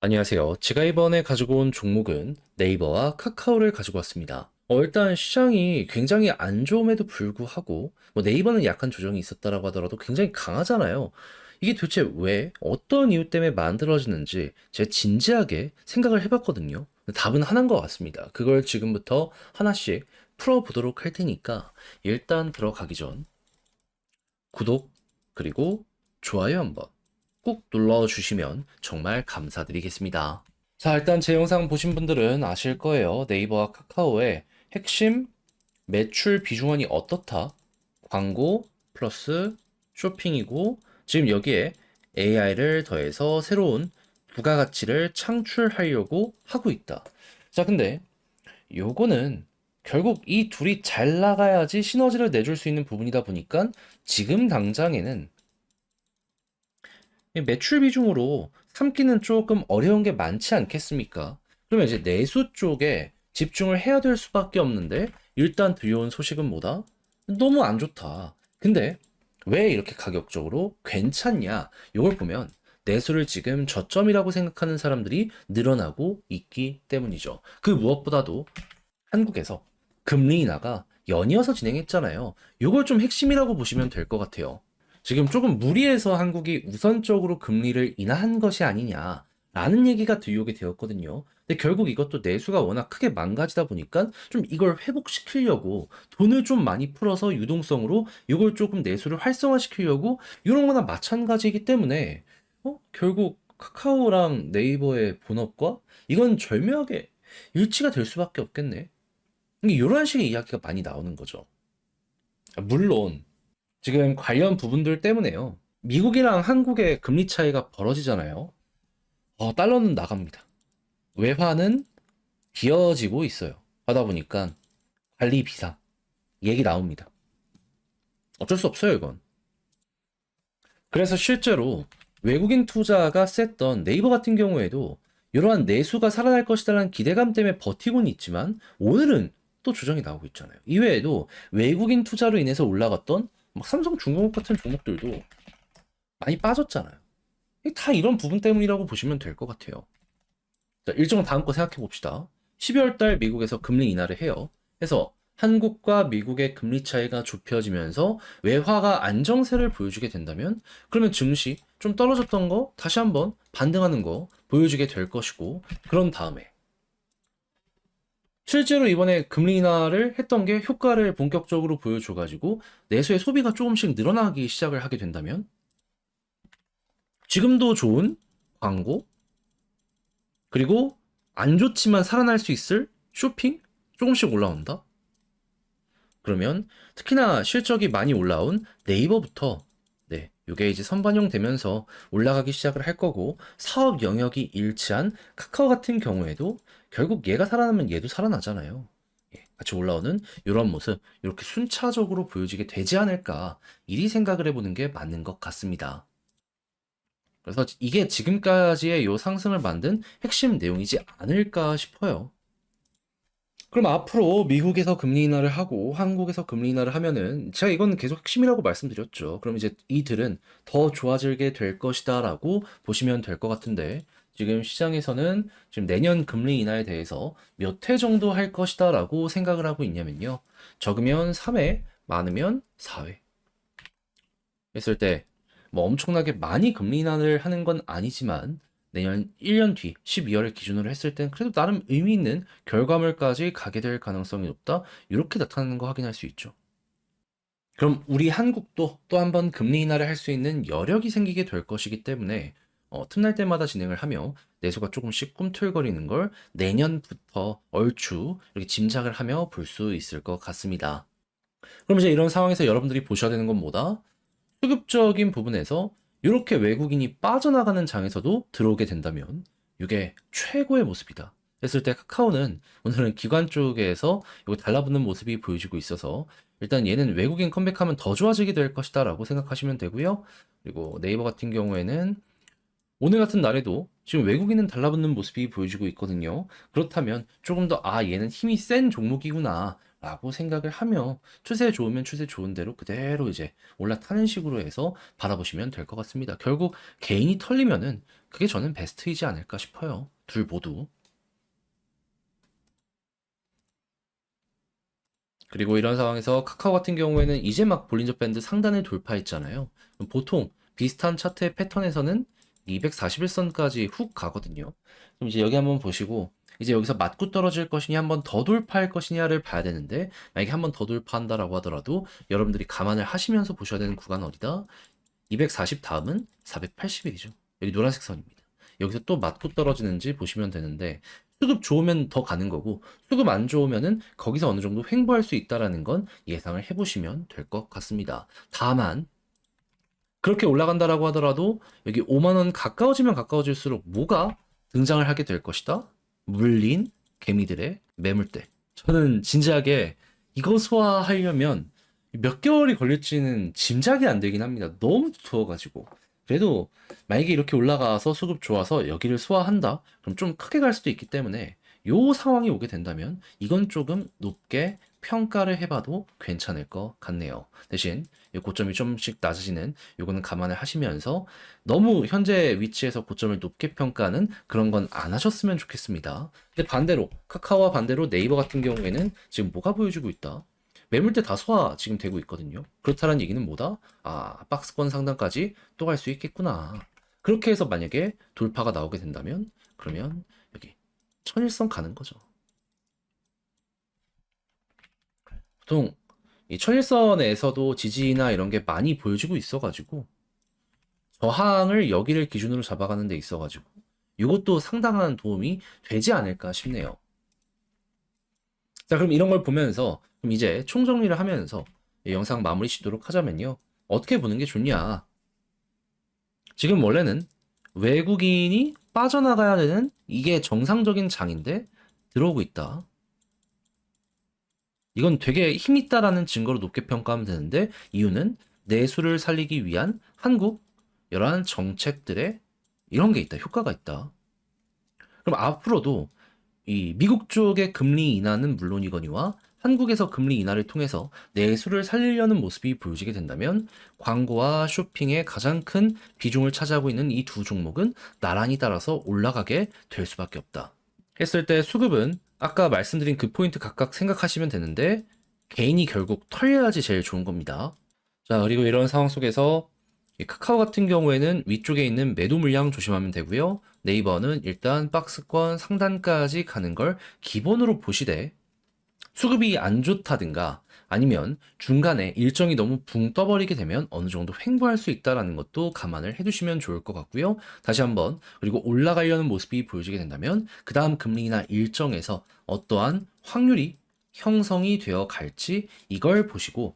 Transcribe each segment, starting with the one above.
안녕하세요. 제가 이번에 가지고 온 종목은 네이버와 카카오를 가지고 왔습니다. 일단 시장이 굉장히 안 좋음에도 불구하고 네이버는 약간 조정이 있었다라고 하더라도 굉장히 강하잖아요. 이게 도대체 왜 어떤 이유 때문에 만들어지는지 제가 진지하게 생각을 해봤거든요. 답은 하나인 것 같습니다. 그걸 지금부터 하나씩 풀어보도록 할 테니까 일단 들어가기 전 구독 그리고 좋아요 한번 꾹 눌러주시면 정말 감사드리겠습니다. 자, 일단 제 영상 보신 분들은 아실 거예요. 네이버와 카카오의 핵심 매출 비중원이 어떻다? 광고 플러스 쇼핑이고, 지금 여기에 AI를 더해서 새로운 부가가치를 창출하려고 하고 있다. 자, 근데 요거는 결국 이 둘이 잘 나가야지 시너지를 내줄 수 있는 부분이다 보니까 지금 당장에는 이 매출 비중으로 삼기는 조금 어려운 게 많지 않겠습니까? 그러면 이제 내수 쪽에 집중을 해야 될 수밖에 없는데 일단 들려온 소식은 뭐다? 너무 안 좋다. 근데 왜 이렇게 가격적으로 괜찮냐? 이걸 보면 내수를 지금 저점이라고 생각하는 사람들이 늘어나고 있기 때문이죠. 그 무엇보다도 한국에서 금리 인하가 연이어서 진행했잖아요. 이걸 좀 핵심이라고 보시면 될 것 같아요. 지금 조금 무리해서 한국이 우선적으로 금리를 인하한 것이 아니냐라는 얘기가 들려오게 되었거든요. 근데 결국 이것도 내수가 워낙 크게 망가지다 보니까 좀 이걸 회복시키려고 돈을 좀 많이 풀어서 유동성으로 이걸 조금 내수를 활성화시키려고 이런 거나 마찬가지이기 때문에 결국 카카오랑 네이버의 본업과 이건 절묘하게 일치가 될 수밖에 없겠네. 이런 식의 이야기가 많이 나오는 거죠. 물론 지금 관련 부분들 때문에요. 미국이랑 한국의 금리 차이가 벌어지잖아요. 달러는 나갑니다. 외화는 비어지고 있어요. 하다 보니까 관리 비상 얘기 나옵니다. 어쩔 수 없어요, 이건. 그래서 실제로 외국인 투자가 셌던 네이버 같은 경우에도 이러한 내수가 살아날 것이다라는 기대감 때문에 버티고는 있지만 오늘은 또 조정이 나오고 있잖아요. 이외에도 외국인 투자로 인해서 올라갔던 막 삼성중공업 같은 종목들도 많이 빠졌잖아요. 다 이런 부분 때문이라고 보시면 될 것 같아요. 자, 일정 다음 거 생각해 봅시다. 12월 달 미국에서 금리 인하를 해요. 해서 한국과 미국의 금리 차이가 좁혀지면서 외화가 안정세를 보여주게 된다면 그러면 증시 좀 떨어졌던 거 다시 한번 반등하는 거 보여주게 될 것이고 그런 다음에 실제로 이번에 금리 인하를 했던 게 효과를 본격적으로 보여줘가지고 내수의 소비가 조금씩 늘어나기 시작을 하게 된다면 지금도 좋은 광고 그리고 안 좋지만 살아날 수 있을 쇼핑 조금씩 올라온다. 그러면 특히나 실적이 많이 올라온 네이버부터 이게 이제 선반영 되면서 올라가기 시작을 할 거고 사업 영역이 일치한 카카오 같은 경우에도 결국 얘가 살아나면 얘도 살아나잖아요. 같이 올라오는 이런 모습 이렇게 순차적으로 보여지게 되지 않을까 이리 생각을 해보는 게 맞는 것 같습니다. 그래서 이게 지금까지의 요 상승을 만든 핵심 내용이지 않을까 싶어요. 그럼 앞으로 미국에서 금리 인하를 하고 한국에서 금리 인하를 하면은 제가 이건 계속 핵심이라고 말씀드렸죠. 그럼 이제 이들은 더 좋아지게 될 것이다라고 보시면 될 것 같은데 지금 시장에서는 지금 내년 금리 인하에 대해서 몇 회 정도 할 것이다라고 생각을 하고 있냐면요. 적으면 3회, 많으면 4회. 했을 때 뭐 엄청나게 많이 금리 인하를 하는 건 아니지만 내년 1년 뒤 12월을 기준으로 했을 땐 그래도 나름 의미 있는 결과물까지 가게 될 가능성이 높다. 이렇게 나타나는 거 확인할 수 있죠. 그럼 우리 한국도 또 한 번 금리 인하를 할 수 있는 여력이 생기게 될 것이기 때문에 틈날 때마다 진행을 하며 내수가 조금씩 꿈틀거리는 걸 내년부터 얼추 이렇게 짐작을 하며 볼 수 있을 것 같습니다. 그럼 이제 이런 상황에서 여러분들이 보셔야 되는 건 뭐다? 수급적인 부분에서 이렇게 외국인이 빠져나가는 장에서도 들어오게 된다면 이게 최고의 모습이다. 했을 때 카카오는 오늘은 기관 쪽에서 이거 달라붙는 모습이 보여지고 있어서 일단 얘는 외국인 컴백하면 더 좋아지게 될 것이다 라고 생각하시면 되고요. 그리고 네이버 같은 경우에는 오늘 같은 날에도 지금 외국인은 달라붙는 모습이 보여지고 있거든요. 그렇다면 조금 더 얘는 힘이 센 종목이구나 라고 생각을 하며 추세 좋으면 추세 좋은 대로 그대로 이제 올라타는 식으로 해서 바라보시면 될 것 같습니다. 결국 개인이 털리면은 그게 저는 베스트이지 않을까 싶어요. 둘 모두. 그리고 이런 상황에서 카카오 같은 경우에는 이제 막 볼린저 밴드 상단을 돌파했잖아요. 그럼 보통 비슷한 차트의 패턴에서는 241선까지 훅 가거든요. 그럼 이제 여기 한번 보시고 이제 여기서 맞고 떨어질 것이냐 한번 더 돌파할 것이냐를 봐야 되는데 만약에 한번 더 돌파한다라고 하더라도 여러분들이 감안을 하시면서 보셔야 되는 구간 어디다? 240 다음은 480일이죠. 여기 노란색 선입니다. 여기서 또 맞고 떨어지는지 보시면 되는데 수급 좋으면 더 가는 거고 수급 안 좋으면은 거기서 어느 정도 횡보할 수 있다라는 건 예상을 해보시면 될 것 같습니다. 다만 그렇게 올라간다라고 하더라도 여기 5만 원 가까워지면 가까워질수록 뭐가 등장을 하게 될 것이다? 물린 개미들의 매물대. 저는 진지하게 이거 소화하려면 몇 개월이 걸릴지는 짐작이 안 되긴 합니다. 너무 두터워가지고. 그래도 만약에 이렇게 올라가서 수급 좋아서 여기를 소화한다? 그럼 좀 크게 갈 수도 있기 때문에 요 상황이 오게 된다면 이건 조금 높게 평가를 해봐도 괜찮을 것 같네요. 대신 이 고점이 좀씩 낮아지는 요거는 감안을 하시면서 너무 현재 위치에서 고점을 높게 평가하는 그런 건 안 하셨으면 좋겠습니다. 근데 반대로 카카오와 반대로 네이버 같은 경우에는 지금 뭐가 보여주고 있다? 매물대 다 소화 지금 되고 있거든요. 그렇다는 얘기는 뭐다? 아, 박스권 상단까지 또 갈 수 있겠구나. 그렇게 해서 만약에 돌파가 나오게 된다면 그러면 여기 천일선 가는 거죠. 보통 이 천일선에서도 지지나 이런 게 많이 보여지고 있어가지고 저항을 여기를 기준으로 잡아가는 데 있어가지고 이것도 상당한 도움이 되지 않을까 싶네요. 자, 그럼 이런 걸 보면서 그럼 이제 총정리를 하면서 이 영상 마무리 짓도록 하자면요. 어떻게 보는 게 좋냐? 지금 원래는 외국인이 빠져나가야 되는 이게 정상적인 장인데 들어오고 있다. 이건 되게 힘있다라는 증거로 높게 평가하면 되는데 이유는 내수를 살리기 위한 한국 이러한 정책들의 이런 게 있다. 효과가 있다. 그럼 앞으로도 이 미국 쪽의 금리 인하는 물론이거니와 한국에서 금리 인하를 통해서 내수를 살리려는 모습이 보여지게 된다면 광고와 쇼핑의 가장 큰 비중을 차지하고 있는 이 두 종목은 나란히 따라서 올라가게 될 수밖에 없다. 했을 때 수급은 아까 말씀드린 그 포인트 각각 생각하시면 되는데 개인이 결국 털려야지 제일 좋은 겁니다. 자, 그리고 이런 상황 속에서 이 카카오 같은 경우에는 위쪽에 있는 매도 물량 조심하면 되고요. 네이버는 일단 박스권 상단까지 가는 걸 기본으로 보시되 수급이 안 좋다든가 아니면 중간에 일정이 너무 붕 떠버리게 되면 어느 정도 횡보할 수 있다는 것도 감안을 해두시면 좋을 것 같고요. 다시 한번 그리고 올라가려는 모습이 보여지게 된다면 그 다음 금리나 일정에서 어떠한 확률이 형성이 되어 갈지 이걸 보시고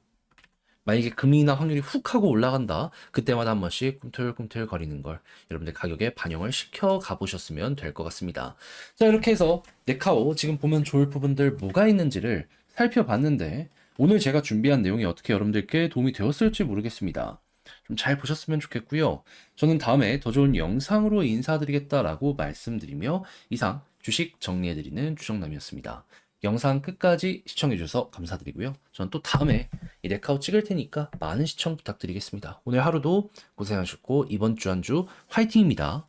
만약에 금리나 확률이 훅 하고 올라간다. 그때마다 한 번씩 꿈틀꿈틀 거리는 걸 여러분들 가격에 반영을 시켜 가보셨으면 될 것 같습니다. 자, 이렇게 해서 네카오 지금 보면 좋을 부분들 뭐가 있는지를 살펴봤는데 오늘 제가 준비한 내용이 어떻게 여러분들께 도움이 되었을지 모르겠습니다. 좀 잘 보셨으면 좋겠고요. 저는 다음에 더 좋은 영상으로 인사드리겠다라고 말씀드리며 이상 주식 정리해드리는 주정남이었습니다. 영상 끝까지 시청해주셔서 감사드리고요. 저는 또 다음에 이 레카오 찍을 테니까 많은 시청 부탁드리겠습니다. 오늘 하루도 고생하셨고 이번 주 한 주 화이팅입니다.